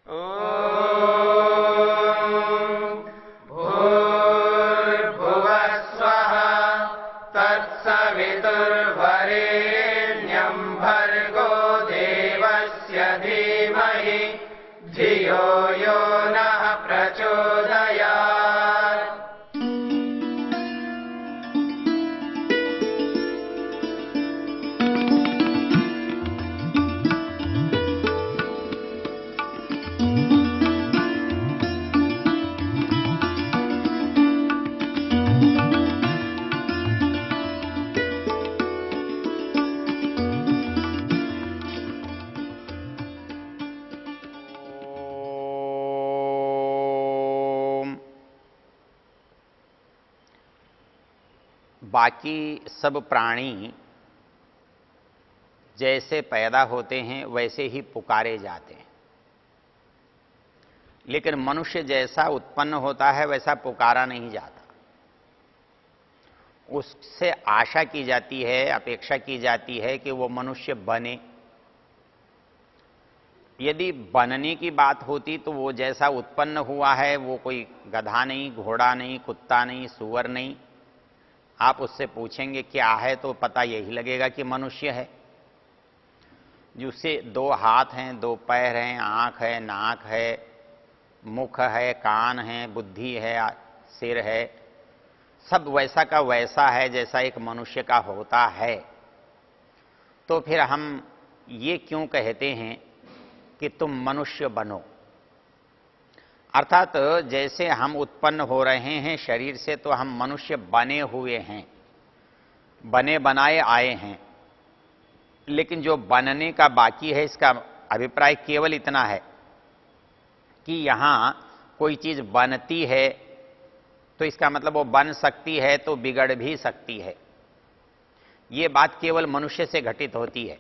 भूर्भुवः स्वः तत्सवितुर्वरेण्यं भर्गो देवस्य धीमहि धियो यो नः प्रचोदयात्। बाकी सब प्राणी जैसे पैदा होते हैं वैसे ही पुकारे जाते हैं, लेकिन मनुष्य जैसा उत्पन्न होता है वैसा पुकारा नहीं जाता। उससे आशा की जाती है, अपेक्षा की जाती है कि वो मनुष्य बने। यदि बनने की बात होती तो वो जैसा उत्पन्न हुआ है वो कोई गधा नहीं, घोड़ा नहीं, कुत्ता नहीं, सूअर नहीं। आप उससे पूछेंगे क्या है तो पता यही लगेगा कि मनुष्य है, जिससे 2 हाथ हैं, 2 पैर हैं, आंख है, नाक है, मुख है, कान है, बुद्धि है, सिर है, सब वैसा का वैसा है जैसा एक मनुष्य का होता है। तो फिर हम ये क्यों कहते हैं कि तुम मनुष्य बनो? अर्थात जैसे हम उत्पन्न हो रहे हैं शरीर से तो हम मनुष्य बने हुए हैं, बने बनाए आए हैं। लेकिन जो बनने का बाकी है इसका अभिप्राय केवल इतना है कि यहां कोई चीज बनती है तो इसका मतलब वो बन सकती है तो बिगड़ भी सकती है। ये बात केवल मनुष्य से घटित होती है।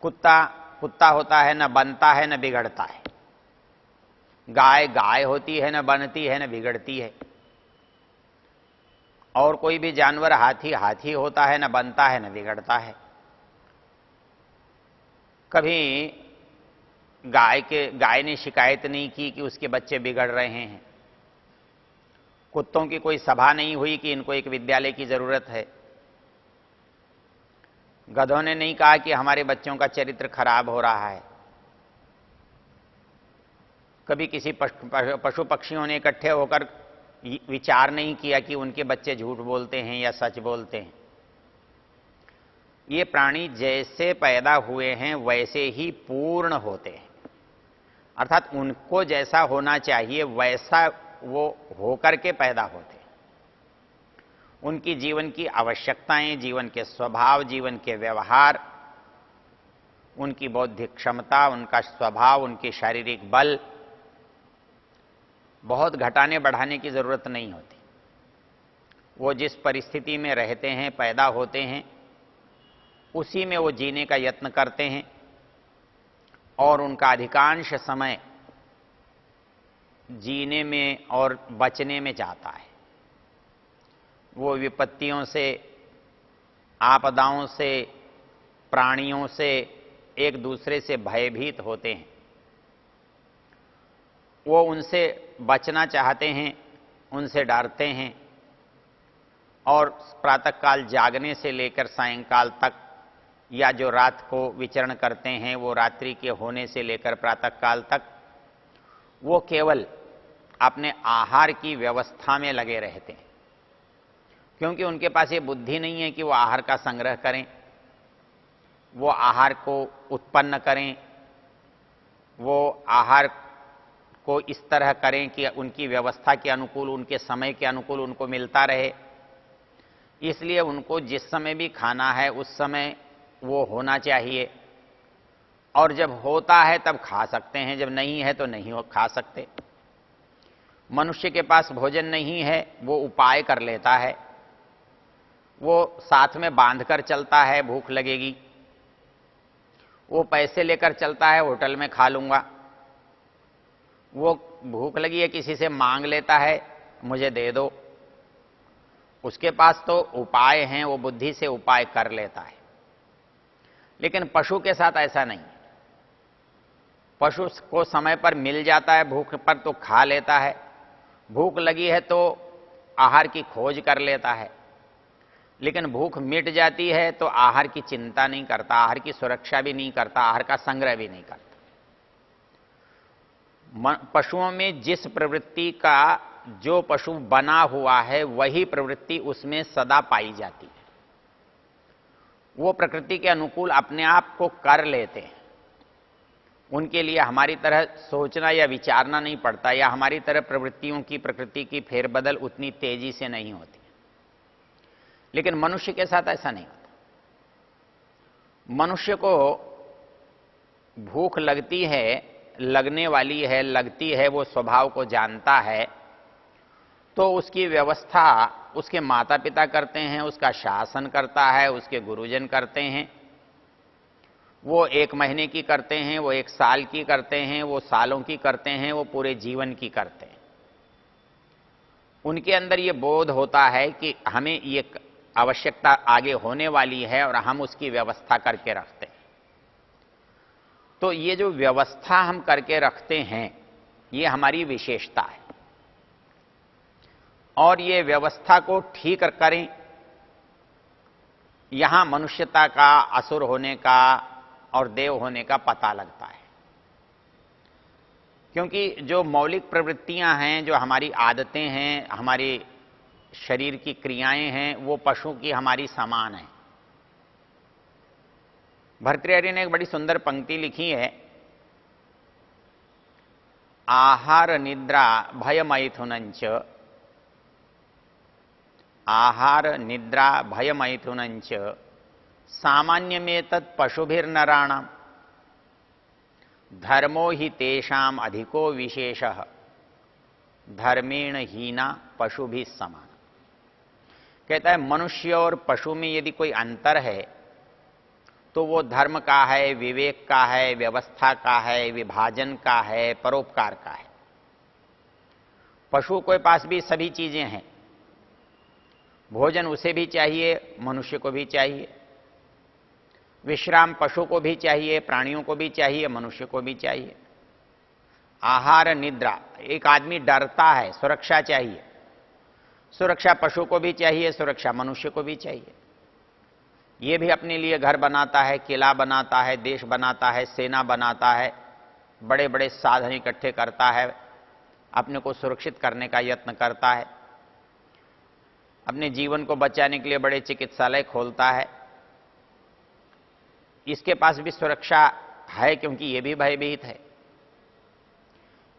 कुत्ता कुत्ता होता है, न बनता है न बिगड़ता है। गाय गाय होती है, न बनती है न बिगड़ती है। और कोई भी जानवर, हाथी हाथी होता है, न बनता है न बिगड़ता है। कभी गाय ने शिकायत नहीं की कि उसके बच्चे बिगड़ रहे हैं। कुत्तों की कोई सभा नहीं हुई कि इनको एक विद्यालय की जरूरत है। गधों ने नहीं कहा कि हमारे बच्चों का चरित्र खराब हो रहा है। कभी किसी पशु पक्षियों ने इकट्ठे होकर विचार नहीं किया कि उनके बच्चे झूठ बोलते हैं या सच बोलते हैं। ये प्राणी जैसे पैदा हुए हैं वैसे ही पूर्ण होते हैं, अर्थात उनको जैसा होना चाहिए वैसा वो होकर के पैदा होते हैं। उनकी जीवन की आवश्यकताएं, जीवन के स्वभाव, जीवन के व्यवहार, उनकी बौद्धिक क्षमता, उनका स्वभाव, उनकी शारीरिक बल, बहुत घटाने बढ़ाने की जरूरत नहीं होती। वो जिस परिस्थिति में रहते हैं, पैदा होते हैं, उसी में वो जीने का यत्न करते हैं और उनका अधिकांश समय जीने में और बचने में जाता है। वो विपत्तियों से, आपदाओं से, प्राणियों से एक दूसरे से भयभीत होते हैं। वो उनसे बचना चाहते हैं, उनसे डरते हैं और प्रातःकाल जागने से लेकर सायंकाल तक, या जो रात को विचरण करते हैं वो रात्रि के होने से लेकर प्रातःकाल तक, वो केवल अपने आहार की व्यवस्था में लगे रहते हैं, क्योंकि उनके पास ये बुद्धि नहीं है कि वो आहार का संग्रह करें, वो आहार को उत्पन्न करें, वो आहार को इस तरह करें कि उनकी व्यवस्था के अनुकूल, उनके समय के अनुकूल उनको मिलता रहे। इसलिए उनको जिस समय भी खाना है उस समय वो होना चाहिए, और जब होता है तब खा सकते हैं, जब नहीं है तो नहीं खा सकते। मनुष्य के पास भोजन नहीं है, वो उपाय कर लेता है। वो साथ में बांधकर चलता है, भूख लगेगी, वो पैसे लेकर चलता है, होटल में खा लूंगा। वो भूख लगी है, किसी से मांग लेता है, मुझे दे दो। उसके पास तो उपाय हैं, वो बुद्धि से उपाय कर लेता है। लेकिन पशु के साथ ऐसा नहीं। पशु को समय पर मिल जाता है भूख पर तो खा लेता है, भूख लगी है तो आहार की खोज कर लेता है, लेकिन भूख मिट जाती है तो आहार की चिंता नहीं करता, आहार की सुरक्षा भी नहीं करता, आहार का संग्रह भी नहीं करता। पशुओं में जिस प्रवृत्ति का जो पशु बना हुआ है वही प्रवृत्ति उसमें सदा पाई जाती है। वो प्रकृति के अनुकूल अपने आप को कर लेते हैं, उनके लिए हमारी तरह सोचना या विचारना नहीं पड़ता, या हमारी तरह प्रवृत्तियों की प्रकृति की फेरबदल उतनी तेजी से नहीं होती। लेकिन मनुष्य के साथ ऐसा नहीं होता। मनुष्य को भूख लगती है, लगने वाली है, लगती है, वो स्वभाव को जानता है, तो उसकी व्यवस्था उसके माता पिता करते हैं, उसका शासन करता है, उसके गुरुजन करते हैं। वो 1 महीने की करते हैं, वो 1 साल की करते हैं, वो सालों की करते हैं, वो पूरे जीवन की करते हैं। उनके अंदर ये बोध होता है कि हमें ये आवश्यकता आगे होने वाली है और हम उसकी व्यवस्था करके रखते हैं। तो ये जो व्यवस्था हम करके रखते हैं ये हमारी विशेषता है, और ये व्यवस्था को ठीक करें, यहां मनुष्यता का, असुर होने का और देव होने का पता लगता है। क्योंकि जो मौलिक प्रवृत्तियां हैं, जो हमारी आदतें हैं, हमारे शरीर की क्रियाएं हैं, वो पशु की हमारी समान है। भर्तृहरि ने एक बड़ी सुंदर पंक्ति लिखी है, आहार निद्रा भय मैथुनंच, आहार निद्रा भय मैथुनंच सामान्य में तत् पशुभिर्नराणाम धर्मो ही तेषाम अधिको विशेषः धर्मेण हीना पशुभि समान। कहता है मनुष्य और पशु में यदि कोई अंतर है तो वो धर्म का है, विवेक का है, व्यवस्था का है, विभाजन का है, परोपकार का है। पशु के पास भी सभी चीजें हैं, भोजन उसे भी चाहिए, मनुष्य को भी चाहिए, विश्राम पशु को भी चाहिए, प्राणियों को भी चाहिए, मनुष्य को भी चाहिए। आहार निद्रा, एक आदमी डरता है, सुरक्षा चाहिए, सुरक्षा पशु को भी चाहिए, सुरक्षा मनुष्य को भी चाहिए। ये भी अपने लिए घर बनाता है, किला बनाता है, देश बनाता है, सेना बनाता है, बड़े बड़े साधन इकट्ठे करता है, अपने को सुरक्षित करने का यत्न करता है, अपने जीवन को बचाने के लिए बड़े चिकित्सालय खोलता है। इसके पास भी सुरक्षा है क्योंकि ये भी भयभीत है।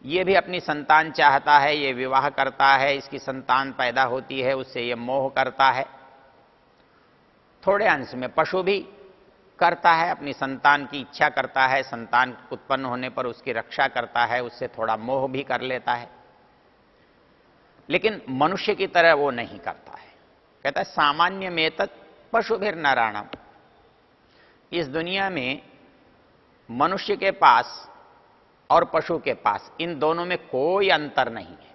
ये भी अपनी संतान चाहता है, ये विवाह करता है, इसकी संतान पैदा होती है, उससे ये मोह करता है। थोड़े अंश में पशु भी करता है, अपनी संतान की इच्छा करता है, संतान उत्पन्न होने पर उसकी रक्षा करता है, उससे थोड़ा मोह भी कर लेता है, लेकिन मनुष्य की तरह वो नहीं करता है। कहता है सामान्य में तत् पशुभिर्नराणाम, इस दुनिया में मनुष्य के पास और पशु के पास, इन दोनों में कोई अंतर नहीं है।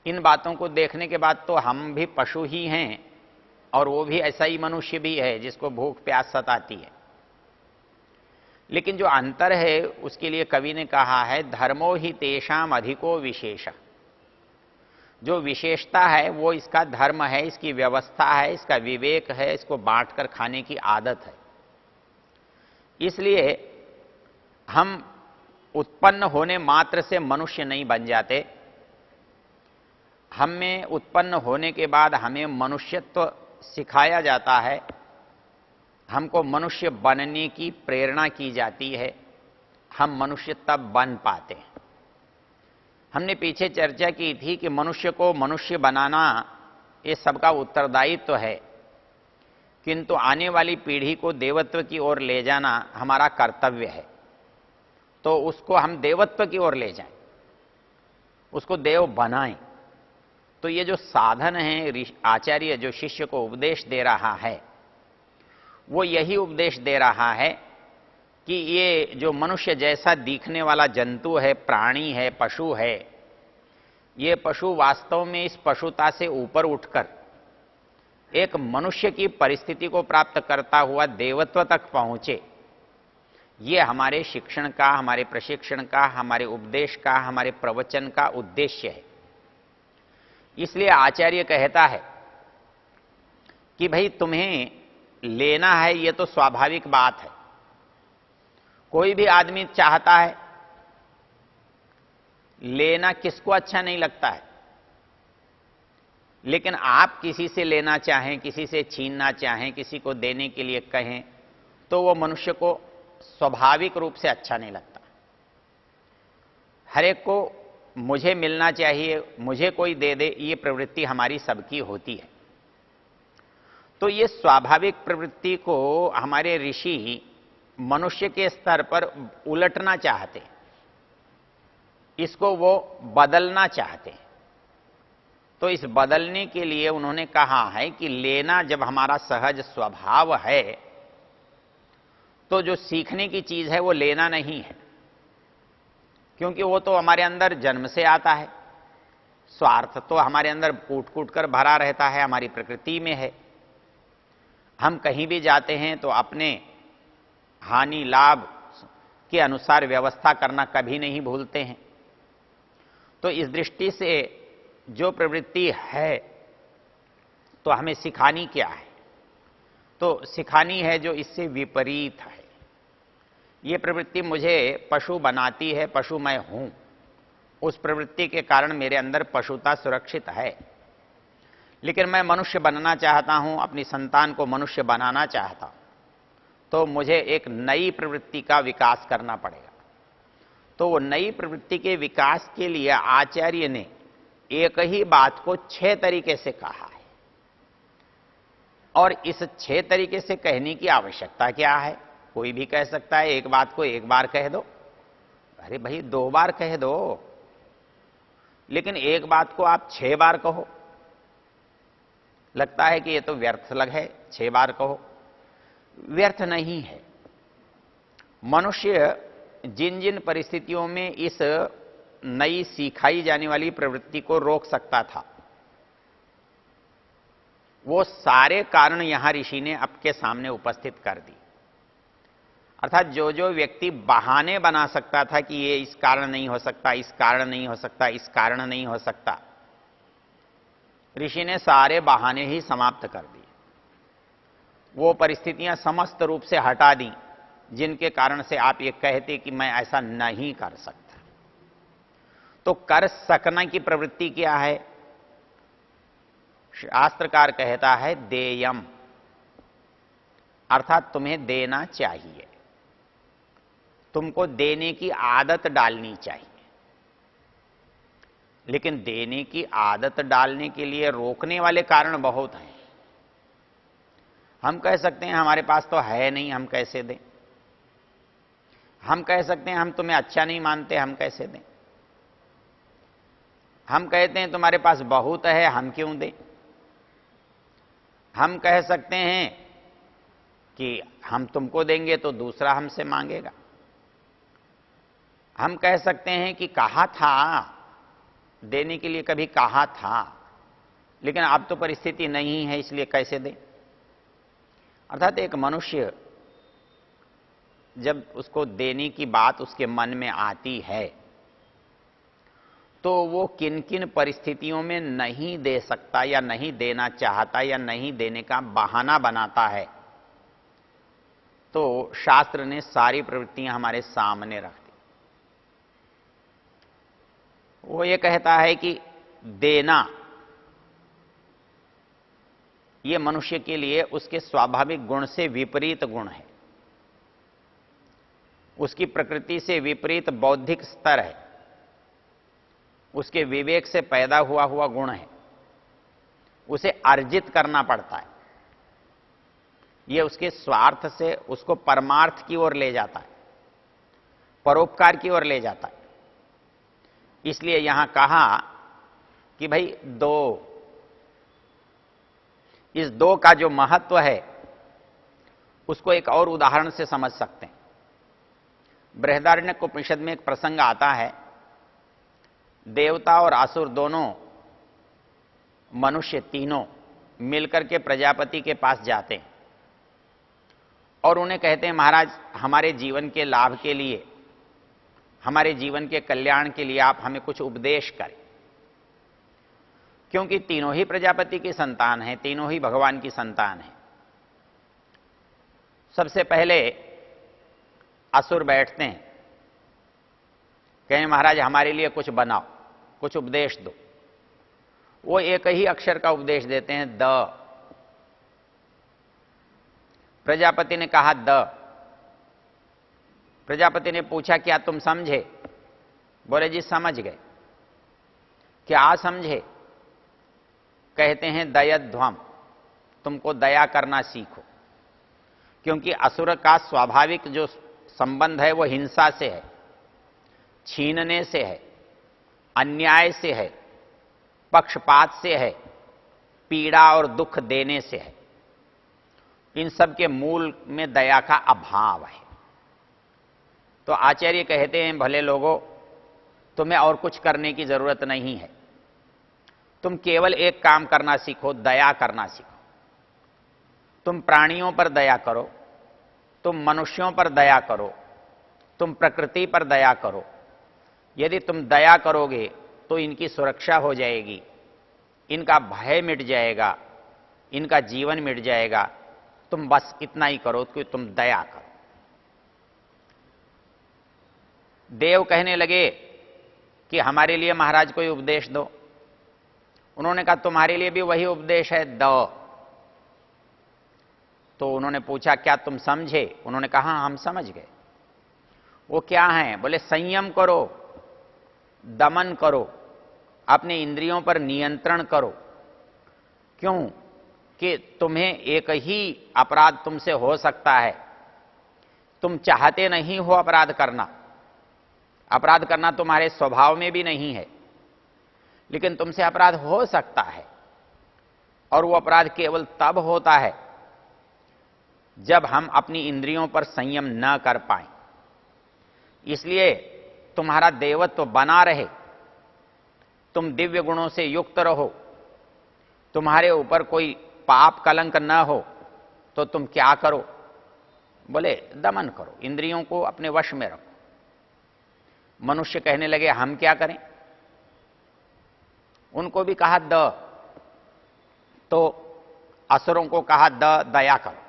इन बातों को देखने के बाद तो हम भी पशु ही हैं और वो भी ऐसा ही मनुष्य भी है जिसको भूख प्यास सताती है। लेकिन जो अंतर है उसके लिए कवि ने कहा है धर्मो ही तेषाम अधिको विशेष। जो विशेषता है वो इसका धर्म है, इसकी व्यवस्था है, इसका विवेक है, इसको बांटकर खाने की आदत है। इसलिए हम उत्पन्न होने मात्र से मनुष्य नहीं बन जाते, हम में उत्पन्न होने के बाद हमें मनुष्यत्व सिखाया जाता है, हमको मनुष्य बनने की प्रेरणा की जाती है, हम मनुष्य तब बन पाते हैं। हमने पीछे चर्चा की थी कि मनुष्य को मनुष्य बनाना ये सबका उत्तरदायित्व है, किंतु आने वाली पीढ़ी को देवत्व की ओर ले जाना हमारा कर्तव्य है। तो उसको हम देवत्व की ओर ले जाएं, उसको देव बनाएं। तो ये जो साधन है, आचार्य जो शिष्य को उपदेश दे रहा है वो यही उपदेश दे रहा है कि ये जो मनुष्य जैसा दिखने वाला जंतु है, प्राणी है, पशु है, ये पशु वास्तव में इस पशुता से ऊपर उठकर एक मनुष्य की परिस्थिति को प्राप्त करता हुआ देवत्व तक पहुंचे, ये हमारे शिक्षण का, हमारे प्रशिक्षण का, हमारे उपदेश का, हमारे प्रवचन का उद्देश्य है। इसलिए आचार्य कहता है कि भाई तुम्हें लेना है, ये तो स्वाभाविक बात है। कोई भी आदमी चाहता है, लेना किसको अच्छा नहीं लगता है। लेकिन आप किसी से लेना चाहें, किसी से छीनना चाहें, किसी को देने के लिए कहें, तो वो मनुष्य को स्वाभाविक रूप से अच्छा नहीं लगता। हर एक को मुझे मिलना चाहिए, मुझे कोई दे दे, ये प्रवृत्ति हमारी सबकी होती है। तो ये स्वाभाविक प्रवृत्ति को हमारे ऋषि मनुष्य के स्तर पर उलटना चाहते हैं, इसको वो बदलना चाहते हैं। तो इस बदलने के लिए उन्होंने कहा है कि लेना जब हमारा सहज स्वभाव है, तो जो सीखने की चीज है वो लेना नहीं है, क्योंकि वो तो हमारे अंदर जन्म से आता है। स्वार्थ तो हमारे अंदर कूट कूट कर भरा रहता है, हमारी प्रकृति में है। हम कहीं भी जाते हैं तो अपने हानि लाभ के अनुसार व्यवस्था करना कभी नहीं भूलते हैं। तो इस दृष्टि से जो प्रवृत्ति है तो हमें सिखानी क्या है? तो सिखानी है जो इससे विपरीत है। ये प्रवृत्ति मुझे पशु बनाती है, पशु मैं हूं, उस प्रवृत्ति के कारण मेरे अंदर पशुता सुरक्षित है। लेकिन मैं मनुष्य बनना चाहता हूं, अपनी संतान को मनुष्य बनाना चाहता हूं, तो मुझे एक नई प्रवृत्ति का विकास करना पड़ेगा। तो वो नई प्रवृत्ति के विकास के लिए आचार्य ने एक ही बात को 6 तरीके से कहा है। और इस 6 तरीके से कहने की आवश्यकता क्या है? कोई भी कह सकता है एक बात को एक बार कह दो। अरे भाई 2 बार कह दो, लेकिन एक बात को आप 6 बार कहो। लगता है कि ये तो व्यर्थ लग है, 6 बार कहो। व्यर्थ नहीं है। मनुष्य जिन जिन परिस्थितियों में इस नई सिखाई जाने वाली प्रवृत्ति को रोक सकता था, वो सारे कारण यहां ऋषि ने आपके सामने उपस्थित कर दी। अर्थात जो जो व्यक्ति बहाने बना सकता था कि ये इस कारण नहीं हो सकता, इस कारण नहीं हो सकता, इस कारण नहीं हो सकता, ऋषि ने सारे बहाने ही समाप्त कर दिए। वो परिस्थितियां समस्त रूप से हटा दी जिनके कारण से आप ये कहते कि मैं ऐसा नहीं कर सकता। तो कर सकना की प्रवृत्ति क्या है? शास्त्रकार कहता है देयम, अर्थात तुम्हें देना चाहिए, तुमको देने की आदत डालनी चाहिए। लेकिन देने की आदत डालने के लिए रोकने वाले कारण बहुत हैं। हम कह सकते हैं हमारे पास तो है नहीं, हम कैसे दें। हम कह सकते हैं हम तुम्हें अच्छा नहीं मानते, हम कैसे दें। हम कहते हैं तुम्हारे पास बहुत है, हम क्यों दें। हम कह सकते हैं कि हम तुमको देंगे तो दूसरा हमसे मांगेगा। हम कह सकते हैं कि कहा था, देने के लिए कभी कहा था, लेकिन अब तो परिस्थिति नहीं है, इसलिए कैसे दें। अर्थात एक मनुष्य जब उसको देने की बात उसके मन में आती है, तो वो किन किन परिस्थितियों में नहीं दे सकता या नहीं देना चाहता या नहीं देने का बहाना बनाता है, तो शास्त्र ने सारी प्रवृत्तियां हमारे सामने रख दी। वो ये कहता है कि देना ये मनुष्य के लिए उसके स्वाभाविक गुण से विपरीत गुण है, उसकी प्रकृति से विपरीत बौद्धिक स्तर है, उसके विवेक से पैदा हुआ गुण है, उसे अर्जित करना पड़ता है। यह उसके स्वार्थ से उसको परमार्थ की ओर ले जाता है, परोपकार की ओर ले जाता है। इसलिए यहां कहा कि भाई दो, इस दो का जो महत्व है उसको एक और उदाहरण से समझ सकते हैं। बृहदारण्यक उपनिषद में एक प्रसंग आता है, देवता और असुर दोनों, मनुष्य तीनों मिलकर के प्रजापति के पास जाते हैं और उन्हें कहते हैं महाराज हमारे जीवन के लाभ के लिए, हमारे जीवन के कल्याण के लिए आप हमें कुछ उपदेश करें, क्योंकि तीनों ही प्रजापति की संतान हैं, तीनों ही भगवान की संतान हैं। सबसे पहले असुर बैठते हैं, कहें महाराज हमारे लिए कुछ बनाओ, कुछ उपदेश दो। वो एक ही अक्षर का उपदेश देते हैं, द। प्रजापति ने कहा द। प्रजापति ने पूछा क्या तुम समझे? बोले जी समझ गए। क्या समझे? कहते हैं दयध्वम, तुमको दया करना सीखो, क्योंकि असुर का स्वाभाविक जो संबंध है वो हिंसा से है, छीनने से है, अन्याय से है, पक्षपात से है, पीड़ा और दुख देने से है। इन सब के मूल में दया का अभाव है। तो आचार्य कहते हैं भले लोगों, तुम्हें और कुछ करने की जरूरत नहीं है, तुम केवल एक काम करना सीखो, दया करना सीखो। तुम प्राणियों पर दया करो, तुम मनुष्यों पर दया करो, तुम प्रकृति पर दया करो। यदि तुम दया करोगे तो इनकी सुरक्षा हो जाएगी, इनका भय मिट जाएगा, इनका जीवन मिट जाएगा। तुम बस इतना ही करो कि तुम दया करो। देव कहने लगे कि हमारे लिए महाराज कोई उपदेश दो। उन्होंने कहा तुम्हारे लिए भी वही उपदेश है, द। तो उन्होंने पूछा क्या तुम समझे? उन्होंने कहा हम समझ गए। वो क्या है? बोले संयम करो, दमन करो, अपने इंद्रियों पर नियंत्रण करो। क्यों? कि तुम्हें एक ही अपराध तुमसे हो सकता है। तुम चाहते नहीं हो अपराध करना, अपराध करना तुम्हारे स्वभाव में भी नहीं है, लेकिन तुमसे अपराध हो सकता है। और वो अपराध केवल तब होता है जब हम अपनी इंद्रियों पर संयम न कर पाएं। इसलिए तुम्हारा देवत्व बना रहे, तुम दिव्य गुणों से युक्त रहो, तुम्हारे ऊपर कोई पाप कलंक न हो, तो तुम क्या करो? बोले दमन करो, इंद्रियों को अपने वश में रखो। मनुष्य कहने लगे हम क्या करें? उनको भी कहा द। तो असुरों को कहा द दया करो,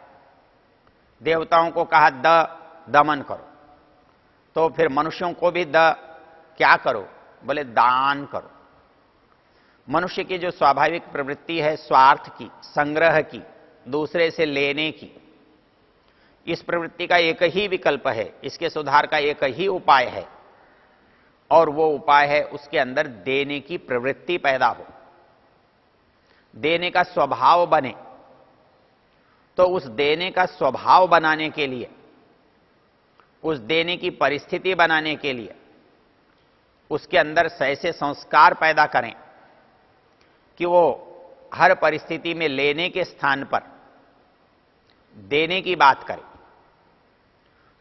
देवताओं को कहा द दमन करो। तो फिर मनुष्यों को भी द क्या करो? बोले दान करो। मनुष्य की जो स्वाभाविक प्रवृत्ति है स्वार्थ की, संग्रह की, दूसरे से लेने की, इस प्रवृत्ति का एक ही विकल्प है, इसके सुधार का एक ही उपाय है, और वो उपाय है उसके अंदर देने की प्रवृत्ति पैदा हो, देने का स्वभाव बने। तो उस देने का स्वभाव बनाने के लिए, उस देने की परिस्थिति बनाने के लिए उसके अंदर ऐसे संस्कार पैदा करें कि वो हर परिस्थिति में लेने के स्थान पर देने की बात करे।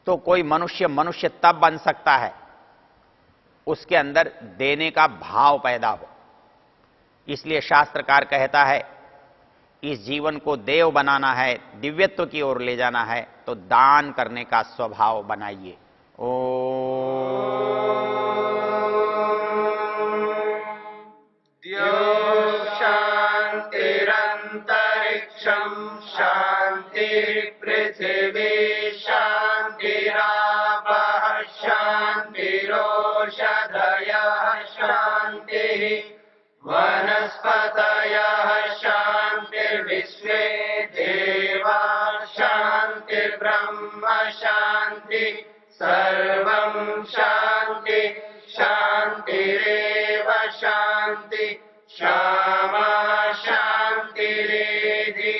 तो कोई मनुष्य मनुष्य तब बन सकता है उसके अंदर देने का भाव पैदा हो। इसलिए शास्त्रकार कहता है इस जीवन को देव बनाना है, दिव्यत्व की ओर ले जाना है, तो दान करने का स्वभाव बनाइए। शांतिरंतरिक्षं शांति पृथिवी शांतिरापः शांतिरोषधयः शांतिः वनस्पतयः शांतिर्विश्वे देवा शांतिर्ब्रह्म शांति सर्वं शांति शांतिरेव शांति क्षमा शांतिरेधि